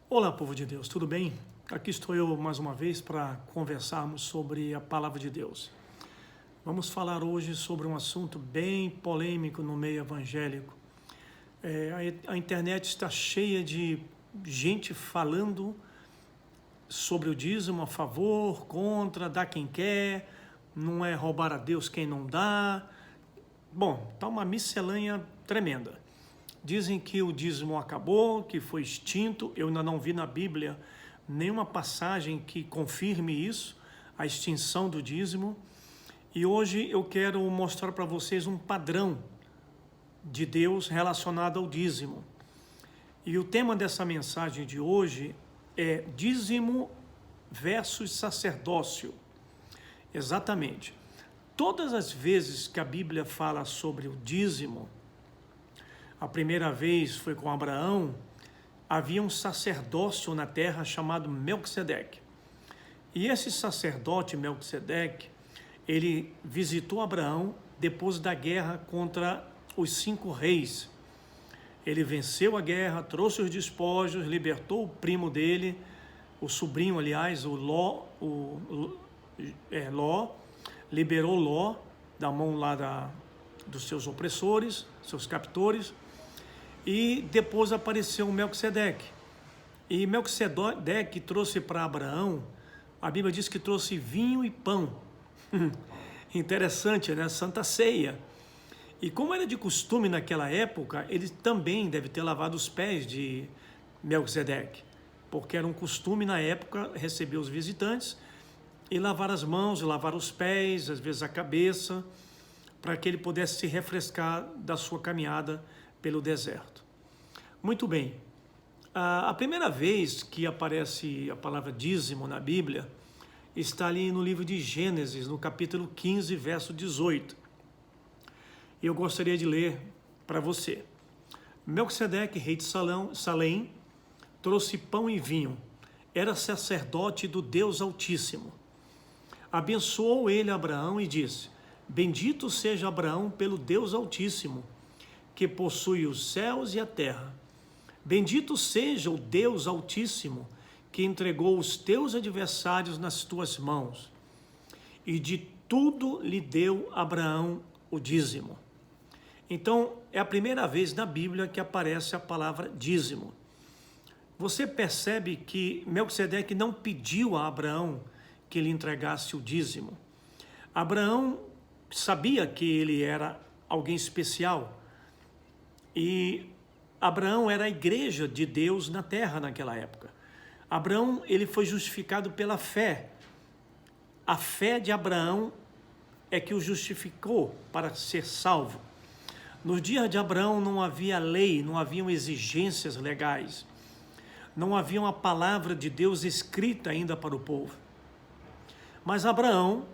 Olá, povo de Deus, tudo bem? Aqui estou eu mais uma vez para conversarmos sobre a palavra de Deus. Vamos falar hoje sobre um assunto bem polêmico no meio evangélico. A internet está cheia de gente falando sobre o dízimo, a favor, contra, dá quem quer, não é roubar a Deus quem não dá. Bom, está uma miscelânea tremenda. Dizem que o dízimo acabou, que foi extinto. Eu ainda não vi na Bíblia nenhuma passagem que confirme isso, a extinção do dízimo. E hoje eu quero mostrar para vocês um padrão de Deus relacionado ao dízimo. E o tema dessa mensagem de hoje é dízimo versus sacerdócio. Exatamente. Todas as vezes que a Bíblia fala sobre o dízimo, a primeira vez foi com Abraão, havia um sacerdócio na terra chamado Melquisedeque. E esse sacerdote Melquisedeque, ele visitou Abraão depois da guerra contra os 5 reis. Ele venceu a guerra, trouxe os despojos, libertou o primo dele, o sobrinho, aliás, o Ló, liberou Ló da mão lá dos seus opressores, seus captores. E depois apareceu Melquisedeque. E Melquisedeque trouxe para Abraão, a Bíblia diz que trouxe vinho e pão. Interessante, né? Santa Ceia. E como era de costume naquela época, ele também deve ter lavado os pés de Melquisedeque, porque era um costume na época receber os visitantes e lavar as mãos, lavar os pés, às vezes a cabeça, para que ele pudesse se refrescar da sua caminhada pelo deserto. Muito bem, a primeira vez que aparece a palavra dízimo na Bíblia está ali no livro de Gênesis, no capítulo 15, verso 18. Eu gostaria de ler para você. Melquisedeque, rei de Salém, trouxe pão e vinho, era sacerdote do Deus Altíssimo. Abençoou ele Abraão e disse: Bendito seja Abraão pelo Deus Altíssimo, que possui os céus e a terra. Bendito seja o Deus Altíssimo, que entregou os teus adversários nas tuas mãos. E de tudo lhe deu Abraão o dízimo. Então, é a primeira vez na Bíblia que aparece a palavra dízimo. Você percebe que Melquisedeque não pediu a Abraão que ele entregasse o dízimo. Abraão sabia que ele era alguém especial. E Abraão era a igreja de Deus na terra naquela época. Abraão, ele foi justificado pela fé. A fé de Abraão é que o justificou para ser salvo. Nos dias de Abraão não havia lei, não haviam exigências legais. Não havia uma palavra de Deus escrita ainda para o povo. Mas Abraão,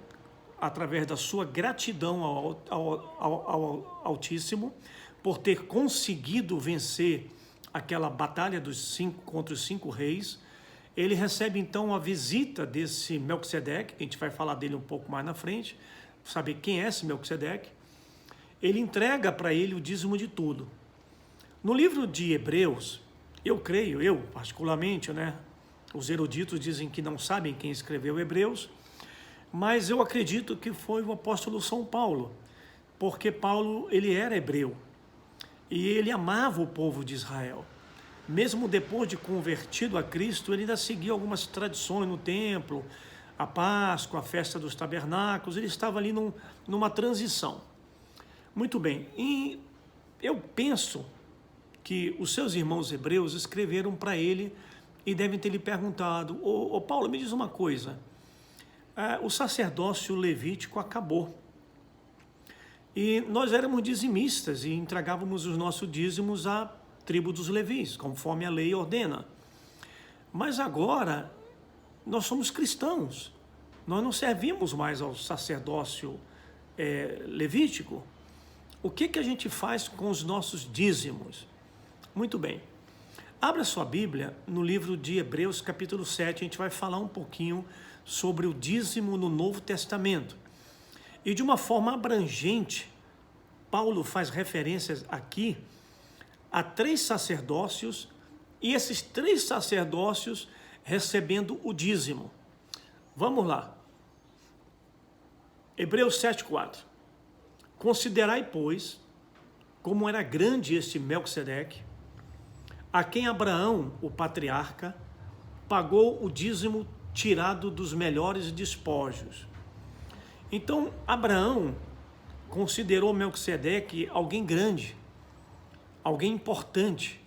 através da sua gratidão ao Altíssimo, por ter conseguido vencer aquela batalha contra os 5 reis, ele recebe então a visita desse Melquisedeque, que a gente vai falar dele um pouco mais na frente, saber quem é esse Melquisedeque. Ele entrega para ele o dízimo de tudo. No livro de Hebreus, eu particularmente, né, os eruditos dizem que não sabem quem escreveu Hebreus, mas eu acredito que foi o apóstolo São Paulo, porque Paulo, ele era hebreu. E ele amava o povo de Israel. Mesmo depois de convertido a Cristo, ele ainda seguia algumas tradições no templo, a Páscoa, a festa dos tabernáculos, ele estava ali numa transição. Muito bem, e eu penso que os seus irmãos hebreus escreveram para ele e devem ter lhe perguntado: ô Paulo, me diz uma coisa, o sacerdócio levítico acabou. E nós éramos dizimistas e entregávamos os nossos dízimos à tribo dos levis, conforme a lei ordena. Mas agora nós somos cristãos, nós não servimos mais ao sacerdócio levítico. O que a gente faz com os nossos dízimos? Muito bem, abra sua Bíblia no livro de Hebreus capítulo 7, a gente vai falar um pouquinho sobre o dízimo no Novo Testamento. E de uma forma abrangente, Paulo faz referências aqui a 3 sacerdócios e esses 3 sacerdócios recebendo o dízimo. Vamos lá. Hebreus 7,4. Considerai, pois, como era grande este Melquisedeque, a quem Abraão, o patriarca, pagou o dízimo tirado dos melhores despojos. Então, Abraão considerou Melquisedeque alguém grande, alguém importante,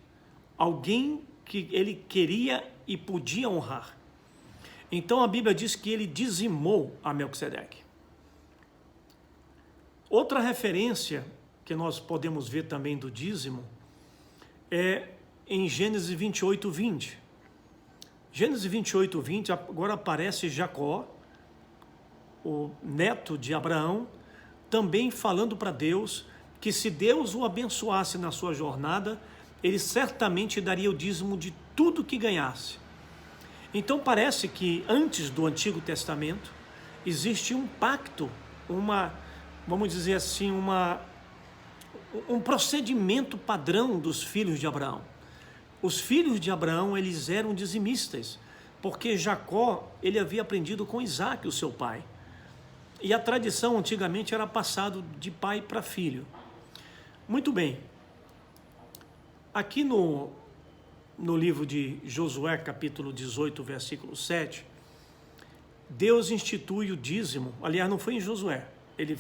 alguém que ele queria e podia honrar. Então, a Bíblia diz que ele dizimou a Melquisedeque. Outra referência que nós podemos ver também do dízimo é em Gênesis 28:20. Gênesis 28:20, agora aparece Jacó, o neto de Abraão, também falando para Deus que se Deus o abençoasse na sua jornada, ele certamente daria o dízimo de tudo que ganhasse. Então parece que antes do Antigo Testamento existe um pacto, vamos dizer assim, um procedimento padrão dos filhos de Abraão. Os filhos de Abraão, eles eram dizimistas, porque Jacó, ele havia aprendido com Isaac, o seu pai. E a tradição antigamente era passado de pai para filho. Muito bem. Aqui no livro de Josué, capítulo 18, versículo 7, Deus institui o dízimo. Aliás, não foi em Josué. Ele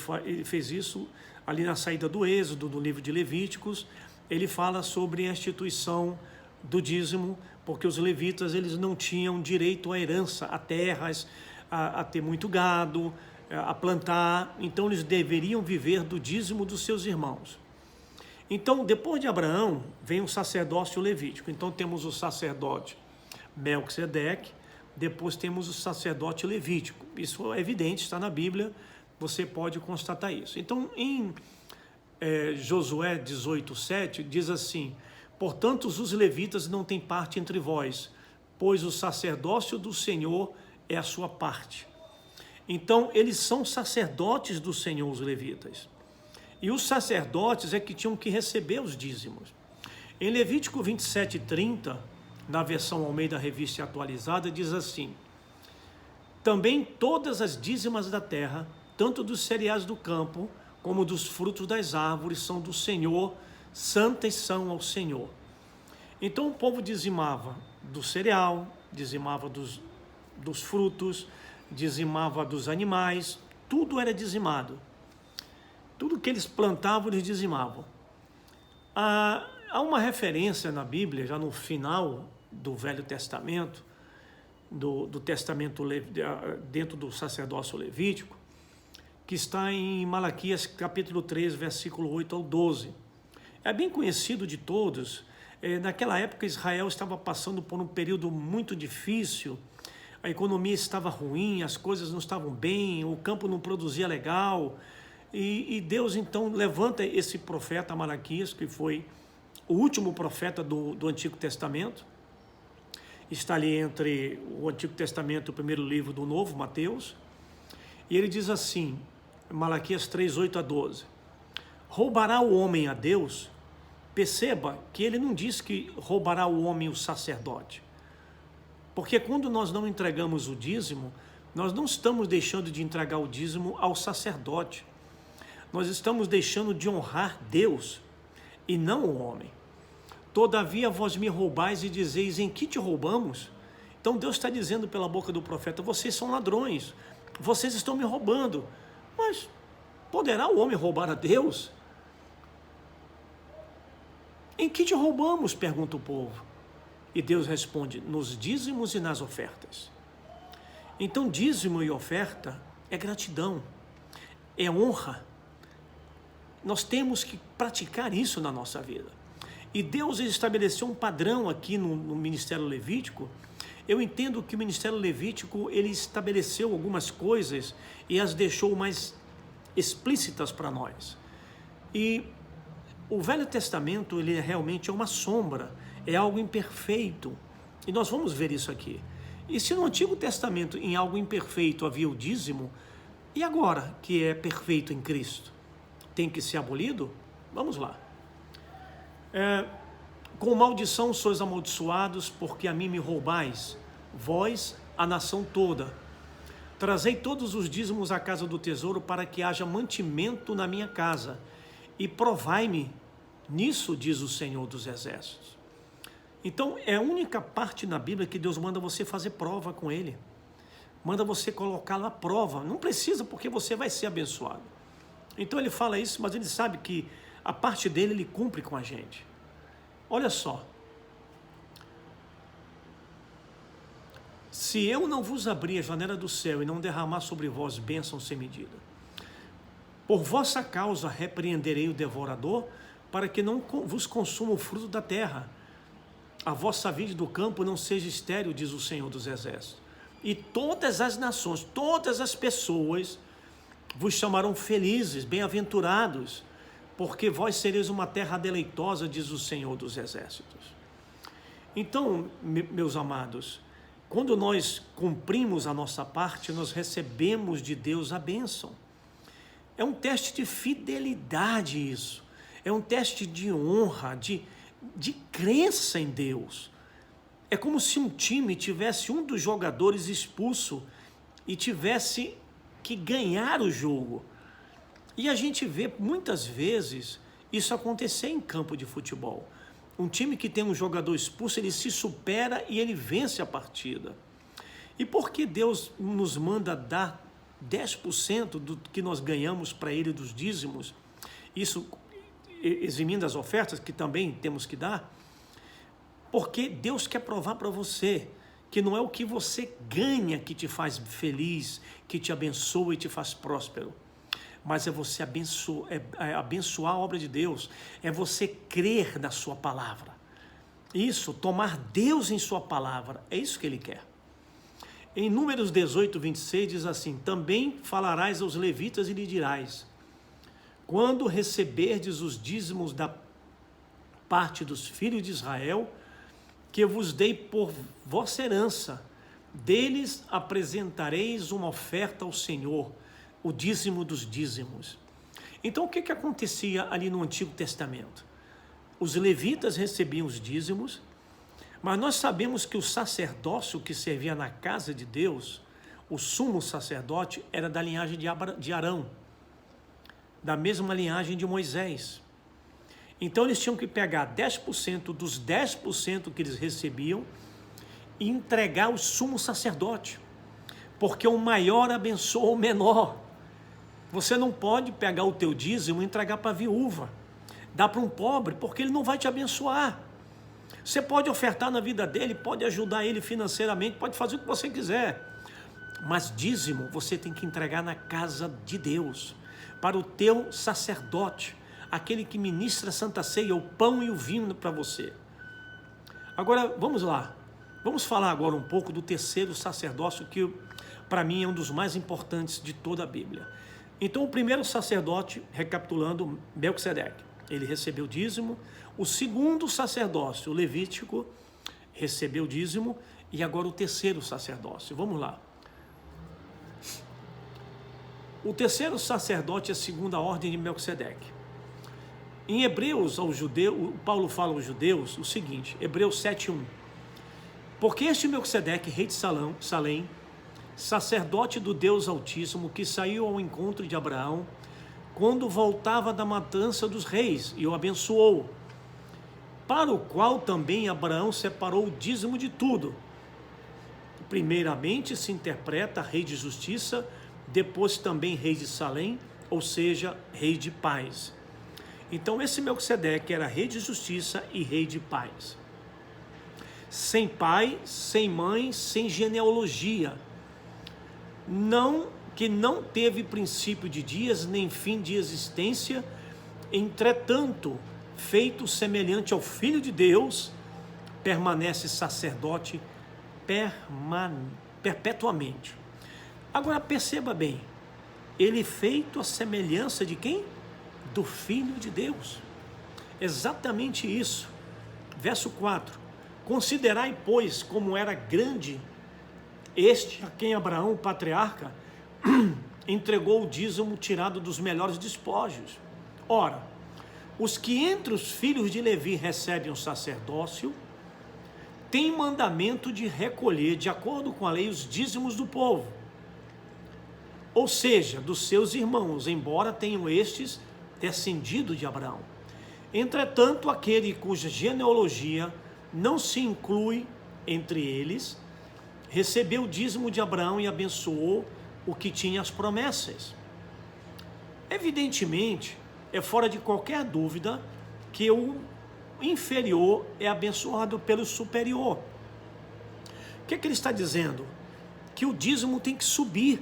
fez isso ali na saída do Êxodo, no livro de Levíticos. Ele fala sobre a instituição do dízimo, porque os levitas eles não tinham direito à herança, a terras, a ter muito gado, a plantar. Então eles deveriam viver do dízimo dos seus irmãos. Então, depois de Abraão, vem o sacerdócio levítico. Então temos o sacerdote Melquisedeque, depois temos o sacerdote levítico. Isso é evidente, está na Bíblia, você pode constatar isso. Então, em Josué 18:7, diz assim: portanto, os levitas não têm parte entre vós, pois o sacerdócio do Senhor é a sua parte. Então, eles são sacerdotes do Senhor, os levitas. E os sacerdotes é que tinham que receber os dízimos. Em Levítico 27:30, na versão Almeida Revista Atualizada, diz assim: também todas as dízimas da terra, tanto dos cereais do campo, como dos frutos das árvores, são do Senhor, santas são ao Senhor. Então o povo dizimava do cereal, dizimava dos frutos, dizimava dos animais, tudo era dizimado. Tudo que eles plantavam, eles dizimavam. Há uma referência na Bíblia, já no final do Velho Testamento, do Testamento dentro do sacerdócio levítico, que está em Malaquias capítulo 3, versículo 8 ao 12. É bem conhecido de todos. Naquela época Israel estava passando por um período muito difícil, a economia estava ruim, as coisas não estavam bem, o campo não produzia legal, e Deus então levanta esse profeta Malaquias, que foi o último profeta do Antigo Testamento, está ali entre o Antigo Testamento e o primeiro livro do Novo, Mateus, e ele diz assim, Malaquias 3, 8 a 12, roubará o homem a Deus? Perceba que ele não diz que roubará o homem o sacerdote, porque quando nós não entregamos o dízimo, nós não estamos deixando de entregar o dízimo ao sacerdote, nós estamos deixando de honrar Deus e não o homem. Todavia vós me roubais e dizeis, em que te roubamos? Então Deus está dizendo pela boca do profeta, vocês são ladrões, vocês estão me roubando. Mas poderá o homem roubar a Deus? Em que te roubamos? Pergunta o povo. E Deus responde, nos dízimos e nas ofertas. Então dízimo e oferta é gratidão, é honra. Nós temos que praticar isso na nossa vida. E Deus estabeleceu um padrão aqui no Ministério Levítico. Eu entendo que o Ministério Levítico, ele estabeleceu algumas coisas e as deixou mais explícitas para nós. E o Velho Testamento, ele realmente é uma sombra, é algo imperfeito. E nós vamos ver isso aqui. E se no Antigo Testamento, em algo imperfeito, havia o dízimo, e agora que é perfeito em Cristo, tem que ser abolido? Vamos lá. Com maldição sois amaldiçoados, porque a mim me roubais, vós, a nação toda. Trazei todos os dízimos à casa do tesouro, para que haja mantimento na minha casa, e provai-me nisso, diz o Senhor dos Exércitos. Então, é a única parte na Bíblia que Deus manda você fazer prova com Ele. Manda você colocá-lo à prova. Não precisa, porque você vai ser abençoado. Então ele fala isso, mas ele sabe que a parte dele ele cumpre com a gente. Olha só. Se eu não vos abrir a janela do céu e não derramar sobre vós bênção sem medida, por vossa causa repreenderei o devorador, para que não vos consuma o fruto da terra. A vossa vide do campo não seja estéril, diz o Senhor dos Exércitos. E todas as nações, todas as pessoas vos chamarão felizes, bem-aventurados, porque vós sereis uma terra deleitosa, diz o Senhor dos Exércitos. Então, meus amados, quando nós cumprimos a nossa parte, nós recebemos de Deus a bênção. É um teste de fidelidade isso. É um teste de honra, de crença em Deus. É como se um time tivesse um dos jogadores expulso e tivesse que ganhar o jogo. E a gente vê muitas vezes isso acontecer em campo de futebol. Um time que tem um jogador expulso, ele se supera e ele vence a partida. E por que Deus nos manda dar 10% do que nós ganhamos para Ele dos dízimos? Isso eximindo as ofertas, que também temos que dar. Porque Deus quer provar para você que não é o que você ganha que te faz feliz, que te abençoa e te faz próspero. Mas é você abençoar a obra de Deus, é você crer na sua palavra. Isso, tomar Deus em sua palavra, é isso que Ele quer. Em Números 18, 26 diz assim: também falarás aos levitas e lhe dirás: quando receberdes os dízimos da parte dos filhos de Israel, que eu vos dei por vossa herança, deles apresentareis uma oferta ao Senhor, o dízimo dos dízimos. Então o que acontecia ali no Antigo Testamento? Os levitas recebiam os dízimos, mas nós sabemos que o sacerdócio que servia na casa de Deus, o sumo sacerdote, era da linhagem de Arão, da mesma linhagem de Moisés. Então eles tinham que pegar 10% dos 10% que eles recebiam e entregar ao sumo sacerdote, porque o maior abençoa o menor. Você não pode pegar o teu dízimo e entregar para a viúva, dar para um pobre, porque ele não vai te abençoar. Você pode ofertar na vida dele, pode ajudar ele financeiramente, pode fazer o que você quiser, mas dízimo você tem que entregar na casa de Deus, para o teu sacerdote, aquele que ministra a Santa Ceia, o pão e o vinho para você. Agora, vamos lá. Vamos falar agora um pouco do terceiro sacerdócio, que para mim é um dos mais importantes de toda a Bíblia. Então, o primeiro sacerdote, recapitulando, Melquisedeque, ele recebeu dízimo. O segundo sacerdócio, o Levítico, recebeu dízimo. E agora o terceiro sacerdócio. Vamos lá. O terceiro sacerdote é a segunda ordem de Melquisedeque. Em Hebreus, Paulo fala aos judeus o seguinte, Hebreus 7:1. Porque este Melquisedeque, rei de Salém, sacerdote do Deus Altíssimo, que saiu ao encontro de Abraão, quando voltava da matança dos reis, e o abençoou, para o qual também Abraão separou o dízimo de tudo. Primeiramente se interpreta rei de justiça, depois também rei de Salém, ou seja, rei de paz. Então esse Melquisedeque era rei de justiça e rei de paz. Sem pai, sem mãe, sem genealogia. Que não teve princípio de dias, nem fim de existência, entretanto, feito semelhante ao Filho de Deus, permanece sacerdote perpetuamente. Agora perceba bem, ele feito a semelhança de quem? Do Filho de Deus. Exatamente isso. Verso 4. Considerai, pois, como era grande este a quem Abraão, o patriarca, entregou o dízimo tirado dos melhores despojos. Ora, os que entre os filhos de Levi recebem o sacerdócio, têm mandamento de recolher, de acordo com a lei, os dízimos do povo, ou seja, dos seus irmãos, embora tenham estes descendido de Abraão. Entretanto, aquele cuja genealogia não se inclui entre eles, recebeu o dízimo de Abraão e abençoou o que tinha as promessas. Evidentemente, é fora de qualquer dúvida que o inferior é abençoado pelo superior. O que é que ele está dizendo? Que o dízimo tem que subir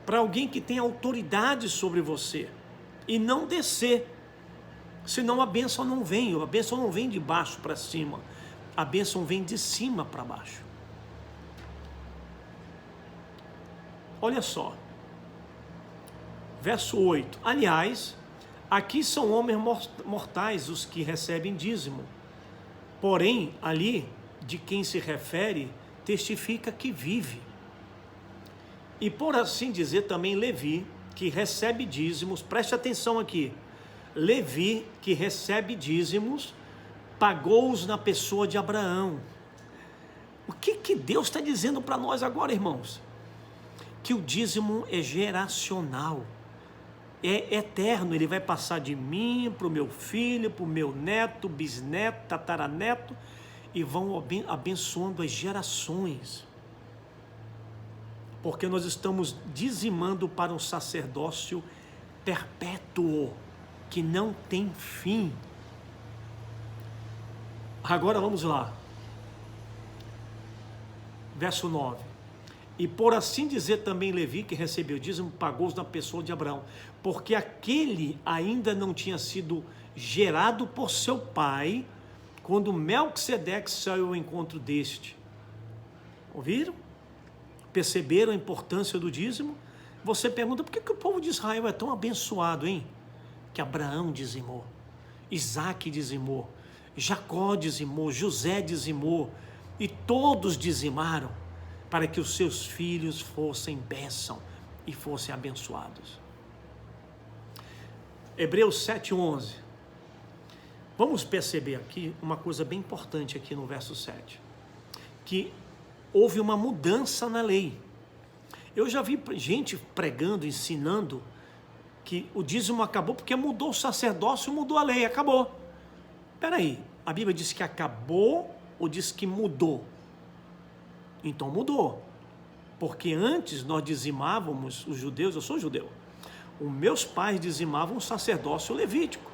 para alguém que tem autoridade sobre você e não descer, senão a bênção não vem. A bênção não vem de baixo para cima, a bênção vem de cima para baixo. Olha só, verso 8, aliás, aqui são homens mortais os que recebem dízimo, porém, ali, de quem se refere, testifica que vive. E por assim dizer também Levi, que recebe dízimos, preste atenção aqui, Levi, que recebe dízimos, pagou-os na pessoa de Abraão. O que Deus está dizendo para nós agora, irmãos? Que o dízimo é geracional, é eterno, ele vai passar de mim para o meu filho, para o meu neto, bisneto, tataraneto, e vão abençoando as gerações, porque nós estamos dizimando para um sacerdócio perpétuo, que não tem fim. Agora vamos lá, verso 9. E por assim dizer também Levi, que recebeu o dízimo, pagou-os na pessoa de Abraão, porque aquele ainda não tinha sido gerado por seu pai, quando Melquisedeque saiu ao encontro deste. Ouviram? Perceberam a importância do dízimo? Você pergunta, por que o povo de Israel é tão abençoado, hein? Que Abraão dizimou, Isaac dizimou, Jacó dizimou, José dizimou, e todos dizimaram, para que os seus filhos fossem bênção e fossem abençoados. Hebreus 7:11. Vamos perceber aqui uma coisa bem importante aqui no verso 7, que houve uma mudança na lei. Eu já vi gente pregando, ensinando que o dízimo acabou porque mudou o sacerdócio, mudou a lei, acabou. Espera aí, a Bíblia diz que acabou ou diz que mudou? Então mudou, porque antes nós dizimávamos, os judeus, eu sou judeu, os meus pais dizimavam o sacerdócio levítico,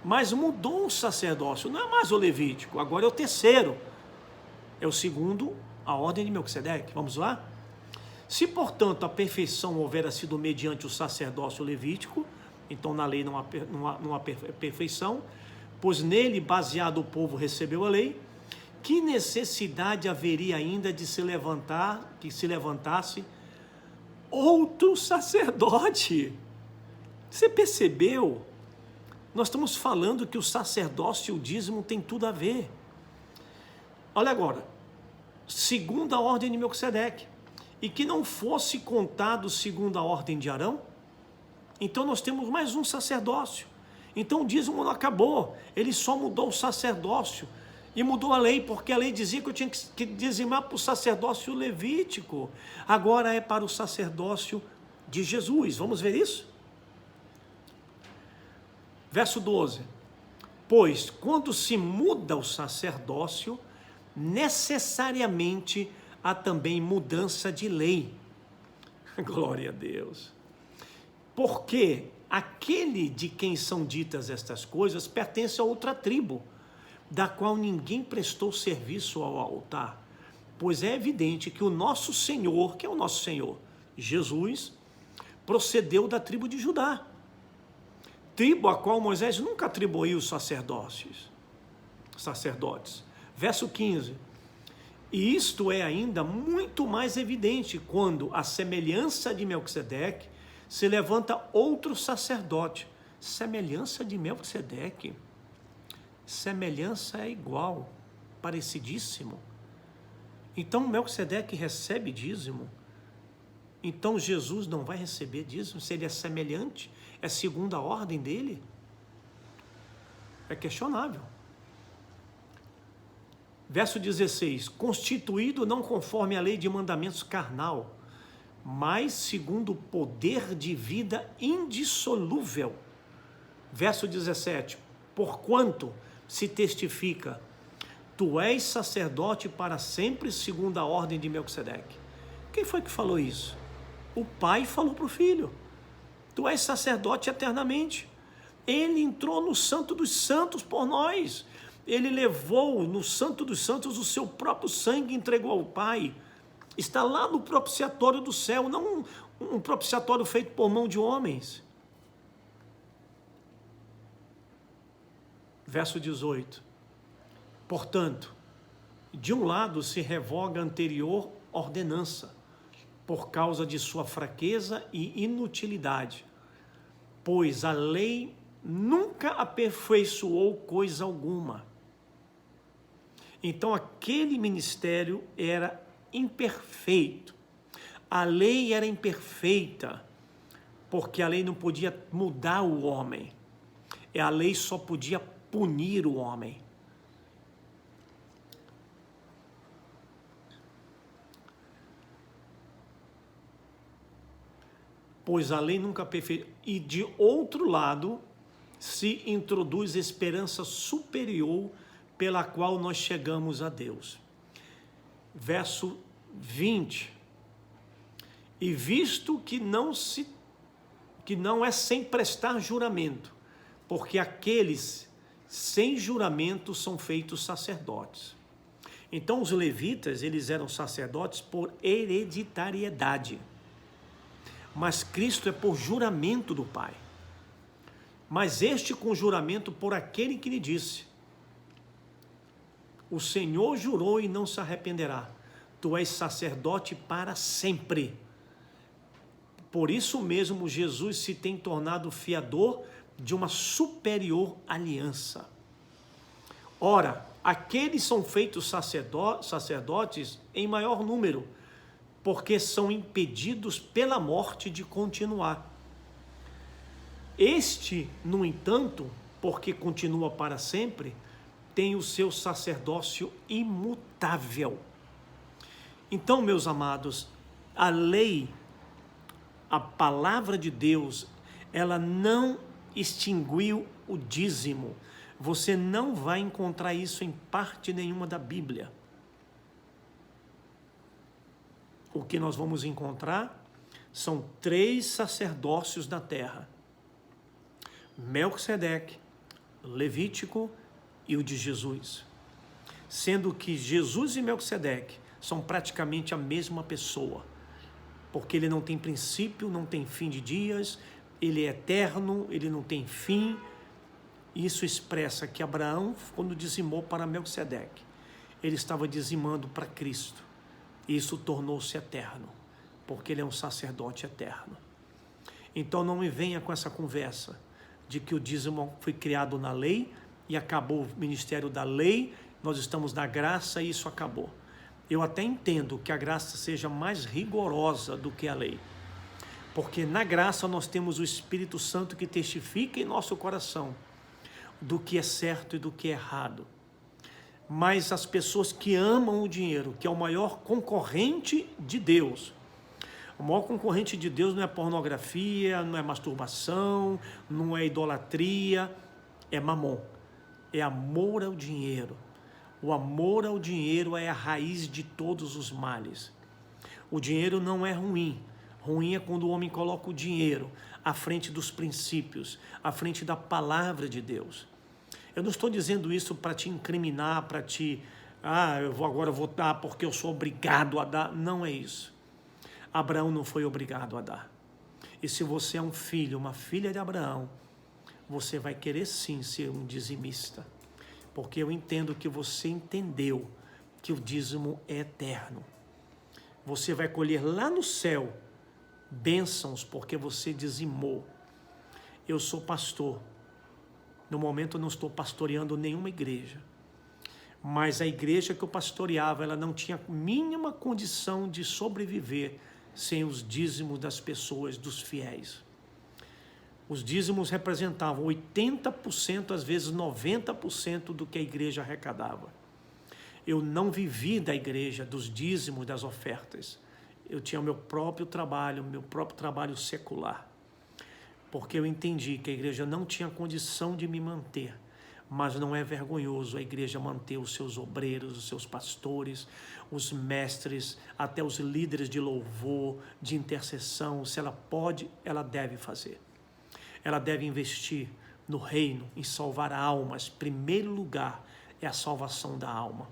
mas mudou o sacerdócio, não é mais o levítico, agora é o terceiro, é o segundo, a ordem de Melquisedeque. Vamos lá? Se, portanto, a perfeição houvera sido mediante o sacerdócio levítico, então na lei não há perfeição, pois nele baseado o povo recebeu a lei, que necessidade haveria ainda de se levantasse outro sacerdote? Você percebeu? Nós estamos falando que o sacerdócio e o dízimo tem tudo a ver. Olha agora, segundo a ordem de Melquisedeque, e que não fosse contado segundo a ordem de Arão, então nós temos mais um sacerdócio. Então o dízimo não acabou, ele só mudou o sacerdócio e mudou a lei, porque a lei dizia que eu tinha que dizimar para o sacerdócio levítico, agora é para o sacerdócio de Jesus. Vamos ver isso? Verso 12. Pois quando se muda o sacerdócio, necessariamente há também mudança de lei. Glória a Deus. Porque aquele de quem são ditas estas coisas pertence a outra tribo, da qual ninguém prestou serviço ao altar. Pois é evidente que o nosso Senhor, que é o nosso Senhor, Jesus, procedeu da tribo de Judá, tribo a qual Moisés nunca atribuiu sacerdotes. Verso 15. E isto é ainda muito mais evidente quando, à semelhança de Melquisedeque, se levanta outro sacerdote. Semelhança de Melquisedeque. Semelhança é igual, parecidíssimo. Então Melquisedeque recebe dízimo. Então Jesus não vai receber dízimo, se ele é semelhante, é segundo a ordem dele. É questionável. Verso 16, constituído não conforme a lei de mandamentos carnal, mas segundo o poder de vida indissolúvel. Verso 17, porquanto se testifica, tu és sacerdote para sempre segundo a ordem de Melquisedeque. Quem foi que falou isso? O pai falou para o filho, tu és sacerdote eternamente. Ele entrou no Santo dos Santos por nós. Ele levou no Santo dos Santos o seu próprio sangue e entregou ao Pai. Está lá no propiciatório do céu, não um propiciatório feito por mão de homens. Verso 18. Portanto, de um lado se revoga a anterior ordenança, por causa de sua fraqueza e inutilidade, pois a lei nunca aperfeiçoou coisa alguma. Então aquele ministério era imperfeito. A lei era imperfeita, porque a lei não podia mudar o homem. A lei só podia punir o homem. Pois a lei nunca aperfeiçoou. E de outro lado, se introduz esperança superior pela qual nós chegamos a Deus. Verso 20. E visto que não é sem prestar juramento, porque aqueles sem juramento são feitos sacerdotes. Então os levitas, eles eram sacerdotes por hereditariedade. Mas Cristo é por juramento do Pai. Mas este com juramento por aquele que lhe disse, o Senhor jurou e não se arrependerá, tu és sacerdote para sempre. Por isso mesmo Jesus se tem tornado fiador de uma superior aliança. Ora, aqueles são feitos sacerdotes em maior número, porque são impedidos pela morte de continuar. Este, no entanto, porque continua para sempre, tem o seu sacerdócio imutável. Então, meus amados, a lei, a palavra de Deus, ela não extinguiu o dízimo. Você não vai encontrar isso em parte nenhuma da Bíblia. O que nós vamos encontrar são 3 sacerdócios na terra: Melquisedeque, Levítico e o de Jesus. Sendo que Jesus e Melquisedeque são praticamente a mesma pessoa, porque ele não tem princípio, não tem fim de dias, ele é eterno, ele não tem fim. Isso expressa que Abraão, quando dizimou para Melquisedeque, ele estava dizimando para Cristo. Isso tornou-se eterno, porque ele é um sacerdote eterno. Então não me venha com essa conversa de que o dízimo foi criado na lei e acabou o ministério da lei, nós estamos na graça e isso acabou. Eu até entendo que a graça seja mais rigorosa do que a lei, porque na graça nós temos o Espírito Santo que testifica em nosso coração do que é certo e do que é errado. Mas as pessoas que amam o dinheiro, que é o maior concorrente de Deus, o maior concorrente de Deus não é pornografia, não é masturbação, não é idolatria, é mamon, é amor ao dinheiro. O amor ao dinheiro é a raiz de todos os males. O dinheiro não é ruim. Ruim é quando o homem coloca o dinheiro à frente dos princípios, à frente da palavra de Deus. Eu não estou dizendo isso para te incriminar, para te... agora vou dar porque eu sou obrigado a dar. Não é isso. Abraão não foi obrigado a dar. E se você é um filho, uma filha de Abraão, você vai querer sim ser um dizimista. Porque eu entendo que você entendeu que o dízimo é eterno. Você vai colher lá no céu bênçãos porque você dizimou. Eu sou pastor. No momento eu não estou pastoreando nenhuma igreja. Mas a igreja que eu pastoreava, ela não tinha mínima condição de sobreviver sem os dízimos das pessoas, dos fiéis. Os dízimos representavam 80%, às vezes 90% do que a igreja arrecadava. Eu não vivi da igreja, dos dízimos, das ofertas. Eu tinha o meu próprio trabalho secular. Porque eu entendi que a igreja não tinha condição de me manter. Mas não é vergonhoso a igreja manter os seus obreiros, os seus pastores, os mestres, até os líderes de louvor, de intercessão. Se ela pode, ela deve fazer. Ela deve investir no reino, em salvar almas. Primeiro lugar é a salvação da alma.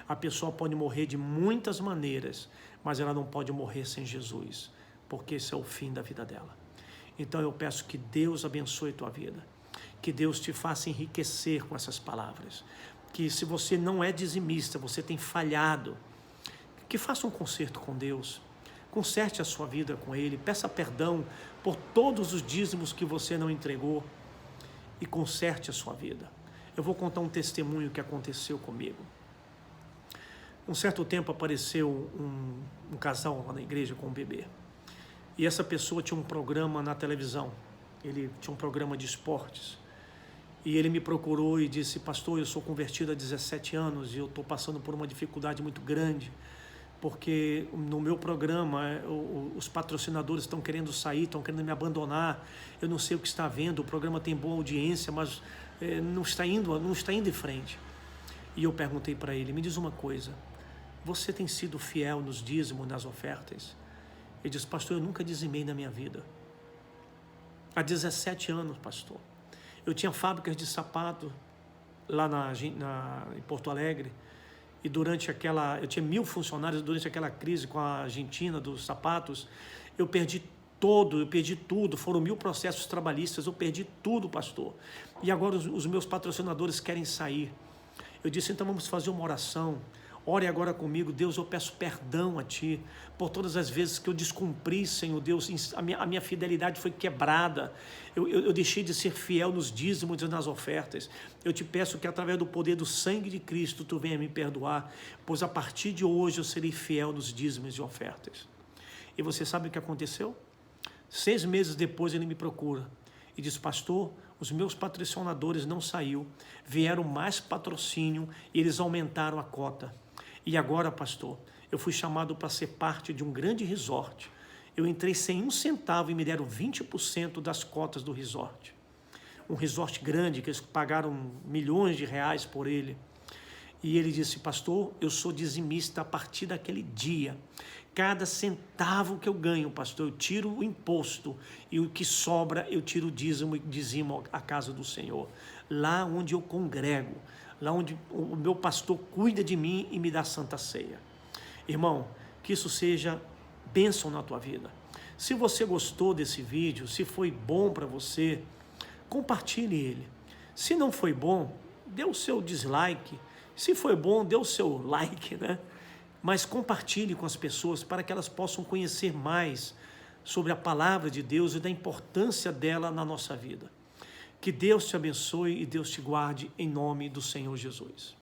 A pessoa pode morrer de muitas maneiras, mas ela não pode morrer sem Jesus, porque esse é o fim da vida dela. Então eu peço que Deus abençoe a tua vida, que Deus te faça enriquecer com essas palavras, que se você não é dizimista, você tem falhado, que faça um concerto com Deus, conserte a sua vida com Ele, peça perdão por todos os dízimos que você não entregou e conserte a sua vida. Eu vou contar um testemunho que aconteceu comigo. Um certo tempo apareceu um casal lá na igreja com um bebê. E essa pessoa tinha um programa na televisão. Ele tinha um programa de esportes. E ele me procurou e disse: pastor, eu sou convertido há 17 anos e eu estou passando por uma dificuldade muito grande, porque no meu programa os patrocinadores estão querendo sair, estão querendo me abandonar. Eu não sei o que está havendo, o programa tem boa audiência, mas não está indo em frente. E eu perguntei para ele: me diz uma coisa, você tem sido fiel nos dízimos, nas ofertas? Ele disse: pastor, eu nunca dizimei na minha vida. Há 17 anos, pastor. Eu tinha fábricas de sapato lá em Porto Alegre, e eu tinha 1000 funcionários. Durante aquela crise com a Argentina dos sapatos, eu perdi tudo, foram 1000 processos trabalhistas, eu perdi tudo, pastor. E agora os meus patrocinadores querem sair. Eu disse: então vamos fazer uma oração. Ore agora comigo. Deus, eu peço perdão a Ti por todas as vezes que eu descumpri, Senhor Deus, a minha fidelidade foi quebrada, eu deixei de ser fiel nos dízimos e nas ofertas. Eu te peço que através do poder do sangue de Cristo Tu venha me perdoar, pois a partir de hoje eu serei fiel nos dízimos e ofertas. E você sabe o que aconteceu? 6 meses depois ele me procura e diz: pastor, os meus patrocinadores não saíram, vieram mais patrocínio e eles aumentaram a cota. E agora, pastor, eu fui chamado para ser parte de um grande resort. Eu entrei sem um centavo e me deram 20% das cotas do resort. Um resort grande, que eles pagaram milhões de reais por ele. E ele disse: pastor, eu sou dizimista a partir daquele dia. Cada centavo que eu ganho, pastor, eu tiro o imposto, e o que sobra eu tiro o dízimo e dizimo a casa do Senhor. Lá onde eu congrego, lá onde o meu pastor cuida de mim e me dá santa ceia. Irmão, que isso seja bênção na tua vida. Se você gostou desse vídeo, se foi bom para você, compartilhe ele. Se não foi bom, dê o seu dislike. Se foi bom, dê o seu like, né? Mas compartilhe com as pessoas para que elas possam conhecer mais sobre a palavra de Deus e da importância dela na nossa vida. Que Deus te abençoe e Deus te guarde em nome do Senhor Jesus.